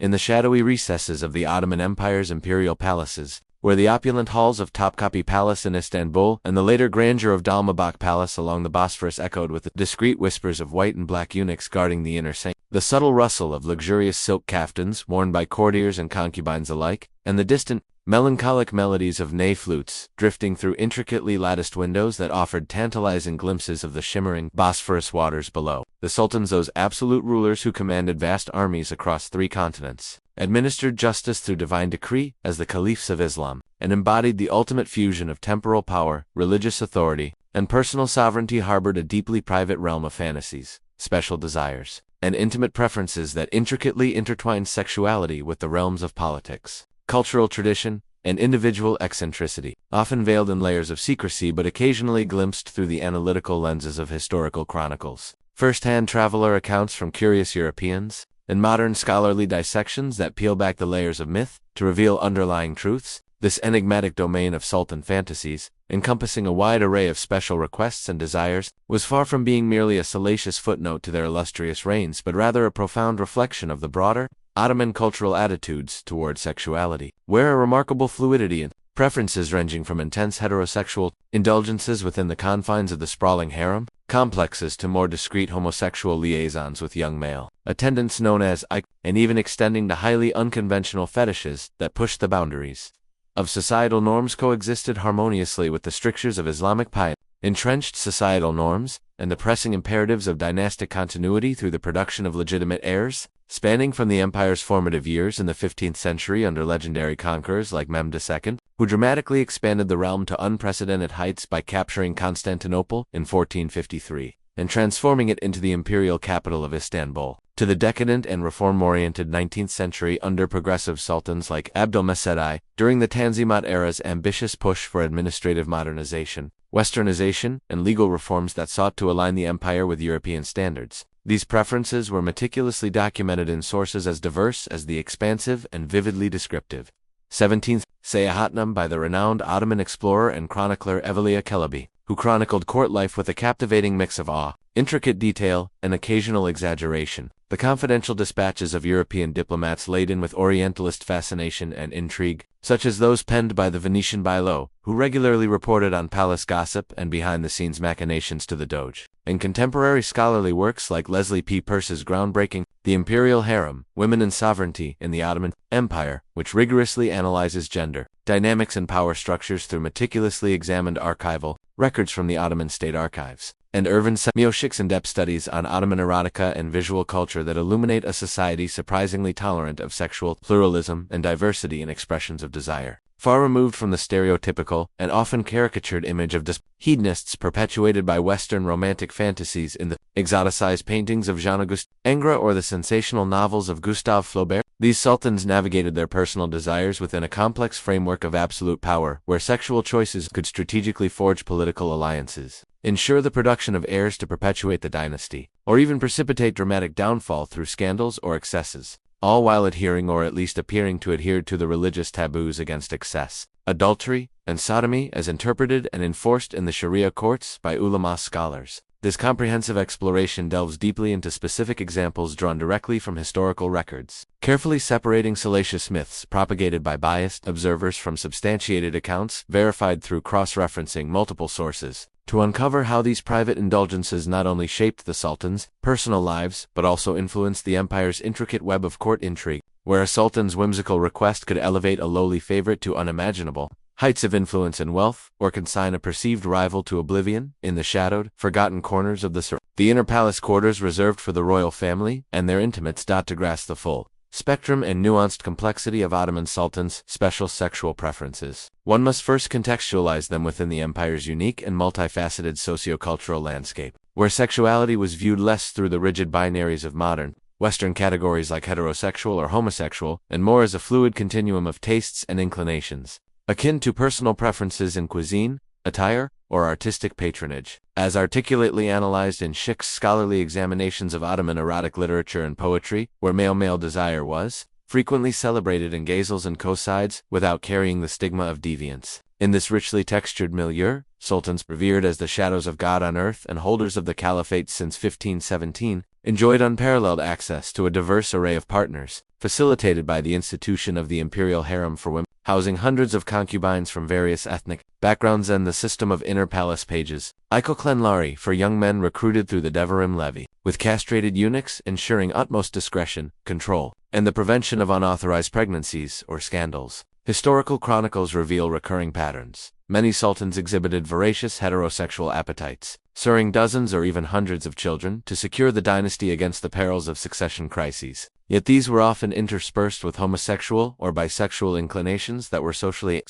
in the shadowy recesses of the Ottoman Empire's imperial palaces, where the opulent halls of Topkapi Palace in Istanbul and the later grandeur of Dolmabahce Palace along the Bosphorus echoed with the discreet whispers of white and black eunuchs guarding the inner sanctum, the subtle rustle of luxurious silk caftans worn by courtiers and concubines alike, and the distant, melancholic melodies of ney flutes drifting through intricately latticed windows that offered tantalizing glimpses of the shimmering Bosphorus waters below. The Sultans, those absolute rulers who commanded vast armies across 3 continents, administered justice through divine decree as the caliphs of Islam, and embodied the ultimate fusion of temporal power, religious authority, and personal sovereignty, harbored a deeply private realm of fantasies, special desires, and intimate preferences that intricately intertwined sexuality with the realms of politics, cultural tradition, and individual eccentricity, often veiled in layers of secrecy but occasionally glimpsed through the analytical lenses of historical chronicles, first-hand traveler accounts from curious Europeans, and modern scholarly dissections that peel back the layers of myth to reveal underlying truths. This enigmatic domain of Sultan fantasies, encompassing a wide array of special requests and desires, was far from being merely a salacious footnote to their illustrious reigns, but rather a profound reflection of the broader Ottoman cultural attitudes toward sexuality, where a remarkable fluidity in preferences ranging from intense heterosexual indulgences within the confines of the sprawling harem complexes to more discreet homosexual liaisons with young male attendants known as Ike, and even extending to highly unconventional fetishes that pushed the boundaries of societal norms, coexisted harmoniously with the strictures of Islamic piety, entrenched societal norms, and the pressing imperatives of dynastic continuity through the production of legitimate heirs, spanning from the empire's formative years in the 15th century under legendary conquerors like Mehmed II, who dramatically expanded the realm to unprecedented heights by capturing Constantinople in 1453, and transforming it into the imperial capital of Istanbul, to the decadent and reform-oriented 19th century under progressive sultans like Abdülmecid I, during the Tanzimat era's ambitious push for administrative modernization, westernization, and legal reforms that sought to align the empire with European standards. These preferences were meticulously documented in sources as diverse as the expansive and vividly descriptive 17th Seyahatname by the renowned Ottoman explorer and chronicler Evliya Çelebi, who chronicled court life with a captivating mix of awe, intricate detail, and occasional exaggeration. The confidential dispatches of European diplomats laden with Orientalist fascination and intrigue, such as those penned by the Venetian Bailo, who regularly reported on palace gossip and behind-the-scenes machinations to the Doge, and contemporary scholarly works like Leslie P. Peirce's groundbreaking The Imperial Harem, Women and Sovereignty in the Ottoman Empire, which rigorously analyzes gender dynamics and power structures through meticulously examined archival records from the Ottoman state archives, and Ervin Semioshik's in-depth studies on Ottoman erotica and visual culture that illuminate a society surprisingly tolerant of sexual pluralism and diversity in expressions of desire, far removed from the stereotypical and often caricatured image of hedonists perpetuated by Western romantic fantasies in the exoticized paintings of Jean-Auguste Ingres or the sensational novels of Gustave Flaubert. These sultans navigated their personal desires within a complex framework of absolute power, where sexual choices could strategically forge political alliances, ensure the production of heirs to perpetuate the dynasty, or even precipitate dramatic downfall through scandals or excesses, all while adhering or at least appearing to adhere to the religious taboos against excess, adultery, and sodomy as interpreted and enforced in the Sharia courts by ulama scholars. This comprehensive exploration delves deeply into specific examples drawn directly from historical records, carefully separating salacious myths propagated by biased observers from substantiated accounts verified through cross-referencing multiple sources, to uncover how these private indulgences not only shaped the sultans' personal lives but also influenced the empire's intricate web of court intrigue, where a sultan's whimsical request could elevate a lowly favorite to unimaginable heights of influence and wealth, or consign a perceived rival to oblivion in the shadowed, forgotten corners of the inner palace quarters reserved for the royal family and their intimates. To grasp the full spectrum and nuanced complexity of Ottoman sultans' special sexual preferences, one must first contextualize them within the empire's unique and multifaceted sociocultural landscape, where sexuality was viewed less through the rigid binaries of modern Western categories like heterosexual or homosexual, and more as a fluid continuum of tastes and inclinations, akin to personal preferences in cuisine, attire, or artistic patronage, as articulately analyzed in Schick's scholarly examinations of Ottoman erotic literature and poetry, where male-male desire was frequently celebrated in ghazals and qasides without carrying the stigma of deviance. In this richly textured milieu, sultans, revered as the shadows of God on earth and holders of the caliphate since 1517, enjoyed unparalleled access to a diverse array of partners, facilitated by the institution of the imperial harem for women, housing hundreds of concubines from various ethnic backgrounds and the system of inner palace pages, Ikoklenlari for young men recruited through the Devarim levy, with castrated eunuchs ensuring utmost discretion, control, and the prevention of unauthorized pregnancies or scandals. Historical chronicles reveal recurring patterns. Many sultans exhibited voracious heterosexual appetites, siring dozens or even hundreds of children to secure the dynasty against the perils of succession crises. Yet these were often interspersed with homosexual or bisexual inclinations that were socially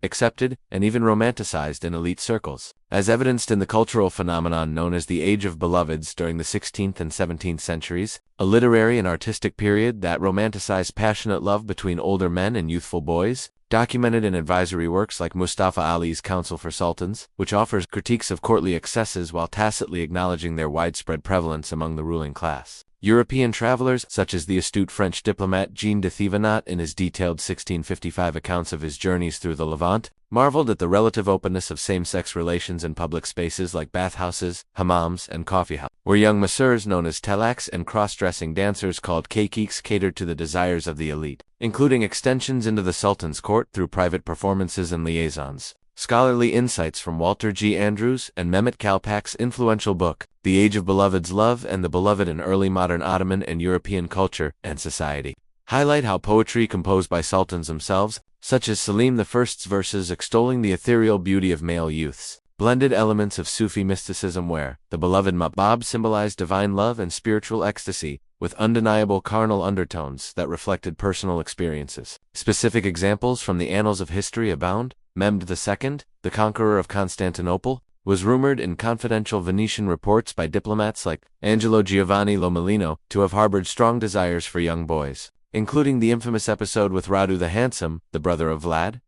accepted and even romanticized in elite circles, as evidenced in the cultural phenomenon known as the Age of Beloveds during the 16th and 17th centuries, a literary and artistic period that romanticized passionate love between older men and youthful boys, documented in advisory works like Mustafa Ali's Council for Sultans, which offers critiques of courtly excesses while tacitly acknowledging their widespread prevalence among the ruling class. European travelers, such as the astute French diplomat Jean de Thevenot in his detailed 1655 accounts of his journeys through the Levant, marveled at the relative openness of same-sex relations in public spaces like bathhouses, hammams, and coffeehouses, where young masseurs known as telaks and cross-dressing dancers called keikiks catered to the desires of the elite, including extensions into the Sultan's court through private performances and liaisons. Scholarly insights from Walter G. Andrews and Mehmet Kalpak's influential book, The Age of Beloved's Love and the Beloved in Early Modern Ottoman and European Culture and Society, highlight how poetry composed by sultans themselves, such as Selim I's verses extolling the ethereal beauty of male youths, blended elements of Sufi mysticism where the beloved Mabab symbolized divine love and spiritual ecstasy, with undeniable carnal undertones that reflected personal experiences. Specific examples from the annals of history abound. Mehmed II, the conqueror of Constantinople, was rumored in confidential Venetian reports by diplomats like Angelo Giovanni Lomellino to have harbored strong desires for young boys, including the infamous episode with Radu the Handsome, the brother of Vlad,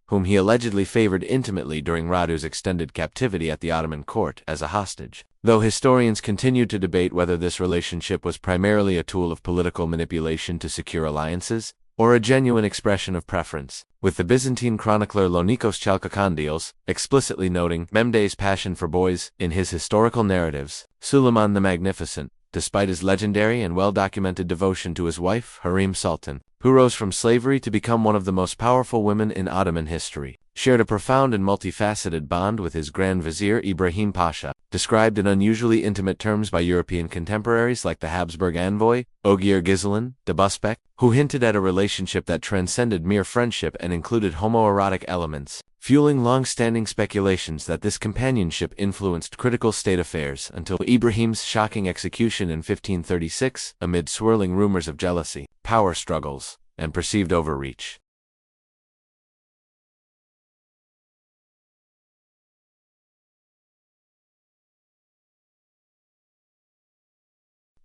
whom he allegedly favored intimately during Radu's extended captivity at the Ottoman court as a hostage. Though historians continue to debate whether this relationship was primarily a tool of political manipulation to secure alliances, or a genuine expression of preference, with the Byzantine chronicler Lonikos Chalkokondyles explicitly noting Mehmed's passion for boys in his historical narratives. Suleiman the Magnificent, despite his legendary and well-documented devotion to his wife, Harem Sultan, who rose from slavery to become one of the most powerful women in Ottoman history, shared a profound and multifaceted bond with his Grand Vizier Ibrahim Pasha, described in unusually intimate terms by European contemporaries like the Habsburg envoy, Ogier Gisela de Busbecq, who hinted at a relationship that transcended mere friendship and included homoerotic elements, fueling long-standing speculations that this companionship influenced critical state affairs until Ibrahim's shocking execution in 1536 amid swirling rumors of jealousy, power struggles, and perceived overreach.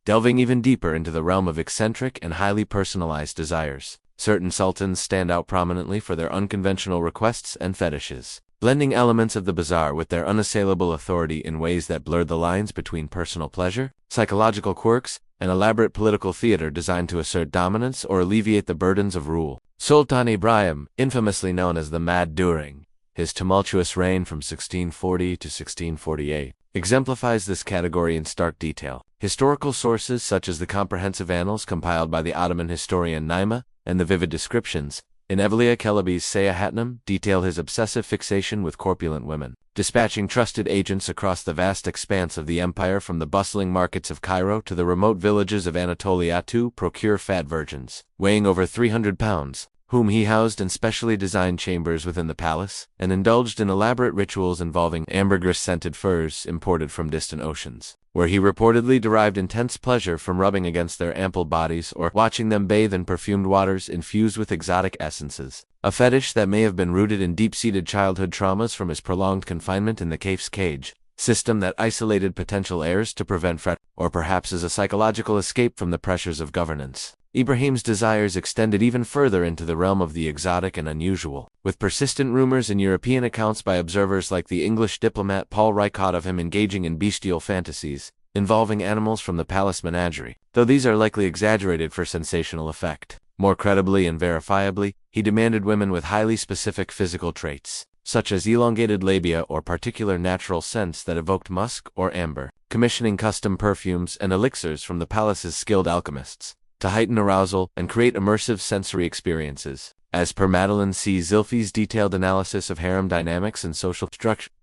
Delving even deeper into the realm of eccentric and highly personalized desires, certain sultans stand out prominently for their unconventional requests and fetishes, blending elements of the bizarre with their unassailable authority in ways that blurred the lines between personal pleasure, psychological quirks, and elaborate political theater designed to assert dominance or alleviate the burdens of rule. Sultan Ibrahim, infamously known as the Mad during his tumultuous reign from 1640 to 1648, exemplifies this category in stark detail. Historical sources such as the comprehensive annals compiled by the Ottoman historian Naima and the vivid descriptions in Evliya Çelebi's Seyahatname detail his obsessive fixation with corpulent women, dispatching trusted agents across the vast expanse of the empire from the bustling markets of Cairo to the remote villages of Anatolia to procure fat virgins, weighing over 300 pounds, whom he housed in specially designed chambers within the palace, and indulged in elaborate rituals involving ambergris-scented furs imported from distant oceans, where he reportedly derived intense pleasure from rubbing against their ample bodies or watching them bathe in perfumed waters infused with exotic essences, a fetish that may have been rooted in deep-seated childhood traumas from his prolonged confinement in the Kaif's cage system that isolated potential heirs to prevent fret, or perhaps as a psychological escape from the pressures of governance. Ibrahim's desires extended even further into the realm of the exotic and unusual, with persistent rumors in European accounts by observers like the English diplomat Paul Rycott of him engaging in bestial fantasies involving animals from the palace menagerie, though these are likely exaggerated for sensational effect. More credibly and verifiably, he demanded women with highly specific physical traits, such as elongated labia or particular natural scents that evoked musk or amber, commissioning custom perfumes and elixirs from the palace's skilled alchemists to heighten arousal and create immersive sensory experiences. As per Madeline C. Zilfi's detailed analysis of harem dynamics and social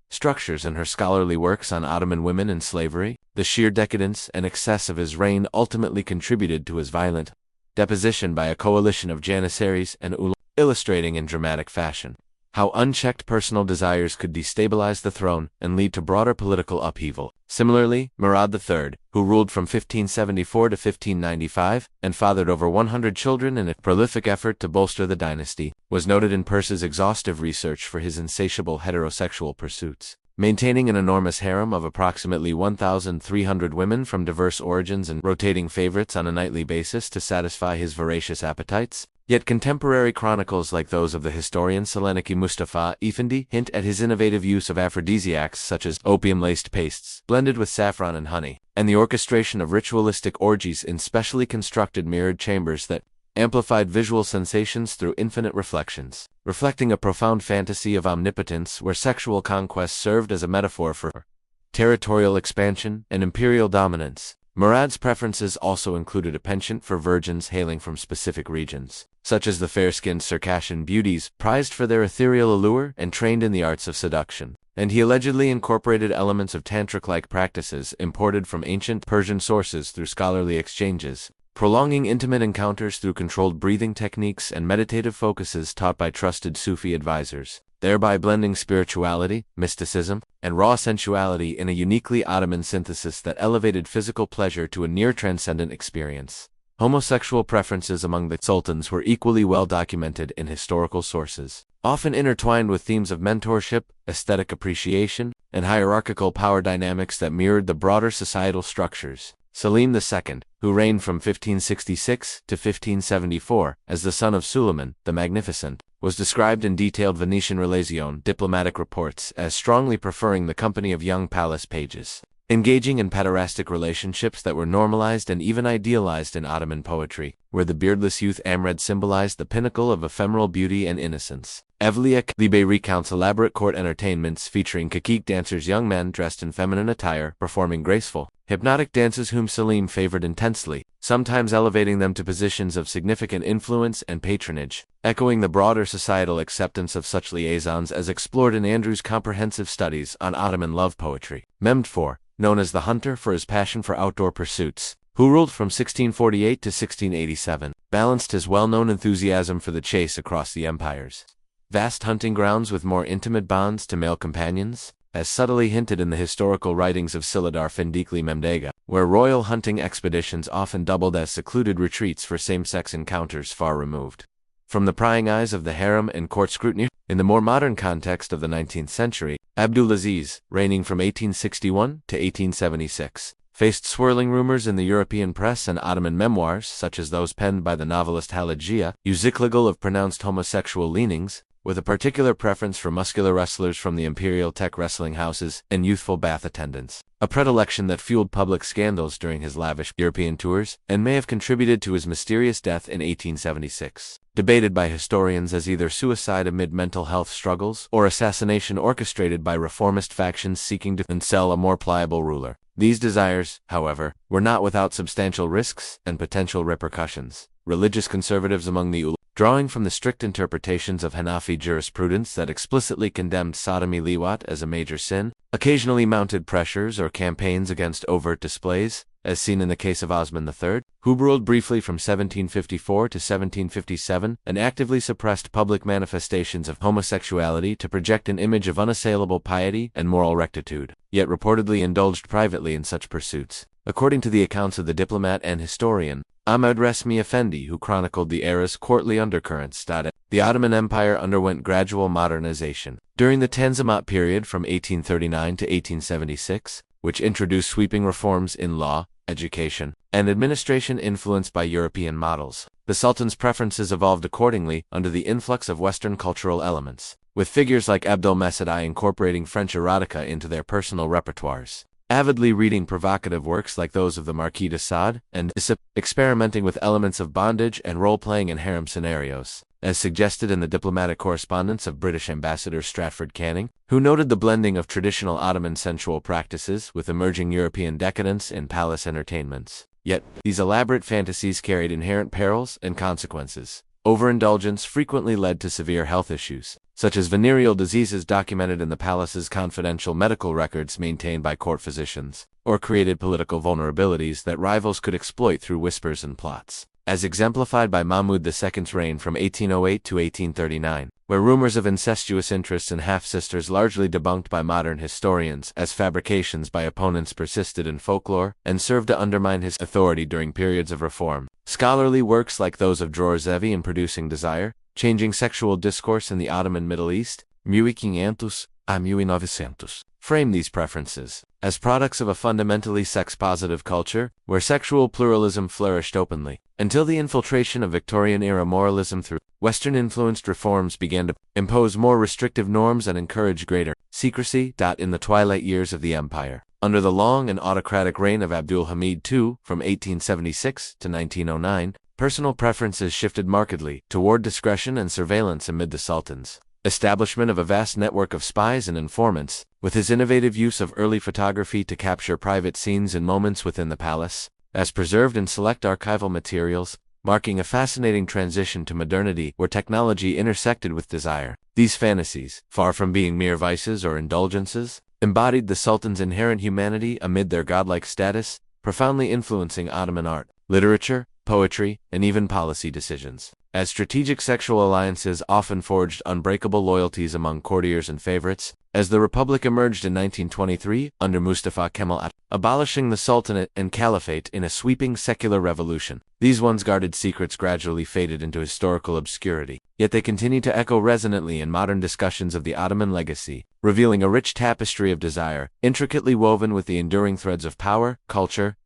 structures in her scholarly works on Ottoman women and slavery, the sheer decadence and excess of his reign ultimately contributed to his violent deposition by a coalition of janissaries and illustrating in dramatic fashion how unchecked personal desires could destabilize the throne and lead to broader political upheaval. Similarly, Murad III, who ruled from 1574 to 1595 and fathered over 100 children in a prolific effort to bolster the dynasty, was noted in Perse's exhaustive research for his insatiable heterosexual pursuits. Maintaining an enormous harem of approximately 1,300 women from diverse origins and rotating favorites on a nightly basis to satisfy his voracious appetites. Yet contemporary chronicles like those of the historian Seleniki Mustafa Effendi hint at his innovative use of aphrodisiacs such as opium-laced pastes blended with saffron and honey, and the orchestration of ritualistic orgies in specially constructed mirrored chambers that amplified visual sensations through infinite reflections, reflecting a profound fantasy of omnipotence where sexual conquest served as a metaphor for territorial expansion and imperial dominance. Murad's preferences also included a penchant for virgins hailing from specific regions, such as the fair-skinned Circassian beauties, prized for their ethereal allure and trained in the arts of seduction. And he allegedly incorporated elements of tantric-like practices imported from ancient Persian sources through scholarly exchanges, prolonging intimate encounters through controlled breathing techniques and meditative focuses taught by trusted Sufi advisors, thereby blending spirituality, mysticism, and raw sensuality in a uniquely Ottoman synthesis that elevated physical pleasure to a near-transcendent experience. Homosexual preferences among the sultans were equally well documented in historical sources, often intertwined with themes of mentorship, aesthetic appreciation, and hierarchical power dynamics that mirrored the broader societal structures. Selim II, who reigned from 1566 to 1574 as the son of Sultan the Magnificent, was described in detailed Venetian Relazione diplomatic reports as strongly preferring the company of young palace pages, engaging in pederastic relationships that were normalized and even idealized in Ottoman poetry, where the beardless youth Amred symbolized the pinnacle of ephemeral beauty and innocence. Evliya Libe recounts elaborate court entertainments featuring kakik dancers, young men dressed in feminine attire, performing graceful, hypnotic dances whom Selim favored intensely, sometimes elevating them to positions of significant influence and patronage, echoing the broader societal acceptance of such liaisons as explored in Andrew's comprehensive studies on Ottoman love poetry. Mehmed IV, known as the Hunter for his passion for outdoor pursuits, who ruled from 1648 to 1687, balanced his well-known enthusiasm for the chase across the empires. Vast hunting grounds with more intimate bonds to male companions, as subtly hinted in the historical writings of Siladar Fendikli Memdega, where royal hunting expeditions often doubled as secluded retreats for same-sex encounters far removed from the prying eyes of the harem and court scrutiny. In the more modern context of the 19th century, Abdulaziz, reigning from 1861 to 1876, faced swirling rumors in the European press and Ottoman memoirs, such as those penned by the novelist Halid Zia, Uzikligal of pronounced homosexual leanings, with a particular preference for muscular wrestlers from the imperial tech wrestling houses and youthful bath attendants, a predilection that fueled public scandals during his lavish European tours and may have contributed to his mysterious death in 1876. Debated by historians as either suicide amid mental health struggles or assassination orchestrated by reformist factions seeking to install a more pliable ruler. These desires, however, were not without substantial risks and potential repercussions. Religious conservatives among the drawing from the strict interpretations of Hanafi jurisprudence that explicitly condemned sodomy liwat as a major sin, occasionally mounted pressures or campaigns against overt displays, as seen in the case of Osman III, who ruled briefly from 1754 to 1757 and actively suppressed public manifestations of homosexuality to project an image of unassailable piety and moral rectitude, yet reportedly indulged privately in such pursuits. According to the accounts of the diplomat and historian Ahmed Resmi Effendi, who chronicled the era's courtly undercurrents, the Ottoman Empire underwent gradual modernization during the Tanzimat period from 1839 to 1876, which introduced sweeping reforms in law, education, and administration influenced by European models. The Sultan's preferences evolved accordingly under the influx of Western cultural elements, with figures like Abdul Mesid I incorporating French erotica into their personal repertoires, avidly reading provocative works like those of the Marquis de Sade, and experimenting with elements of bondage and role-playing in harem scenarios. as suggested in the diplomatic correspondence of British Ambassador Stratford Canning, who noted the blending of traditional Ottoman sensual practices with emerging European decadence in palace entertainments. Yet, these elaborate fantasies carried inherent perils and consequences. Overindulgence frequently led to severe health issues, such as venereal diseases documented in the palace's confidential medical records maintained by court physicians, or created political vulnerabilities that rivals could exploit through whispers and plots, as exemplified by Mahmud II's reign from 1808 to 1839, where rumors of incestuous interests and half-sisters largely debunked by modern historians as fabrications by opponents persisted in folklore and served to undermine his authority during periods of reform. Scholarly works like those of Djorzevi in Producing Desire, Changing Sexual Discourse in the Ottoman Middle East, 1500 a 1900, frame these preferences as products of a fundamentally sex-positive culture where sexual pluralism flourished openly, until the infiltration of Victorian-era moralism through Western-influenced reforms began to impose more restrictive norms and encourage greater secrecy. In the twilight years of the empire, under the long and autocratic reign of Abdul Hamid II from 1876 to 1909, personal preferences shifted markedly toward discretion and surveillance amid the sultans' establishment of a vast network of spies and informants, with his innovative use of early photography to capture private scenes and moments within the palace, as preserved in select archival materials, marking a fascinating transition to modernity where technology intersected with desire. These fantasies, far from being mere vices or indulgences, embodied the sultan's inherent humanity amid their godlike status, profoundly influencing Ottoman art, literature, poetry, and even policy decisions. As strategic sexual alliances often forged unbreakable loyalties among courtiers and favorites, as the Republic emerged in 1923 under Mustafa Kemal Atatürk, abolishing the Sultanate and Caliphate in a sweeping secular revolution, these once guarded secrets gradually faded into historical obscurity. Yet they continue to echo resonantly in modern discussions of the Ottoman legacy, revealing a rich tapestry of desire, intricately woven with the enduring threads of power, culture,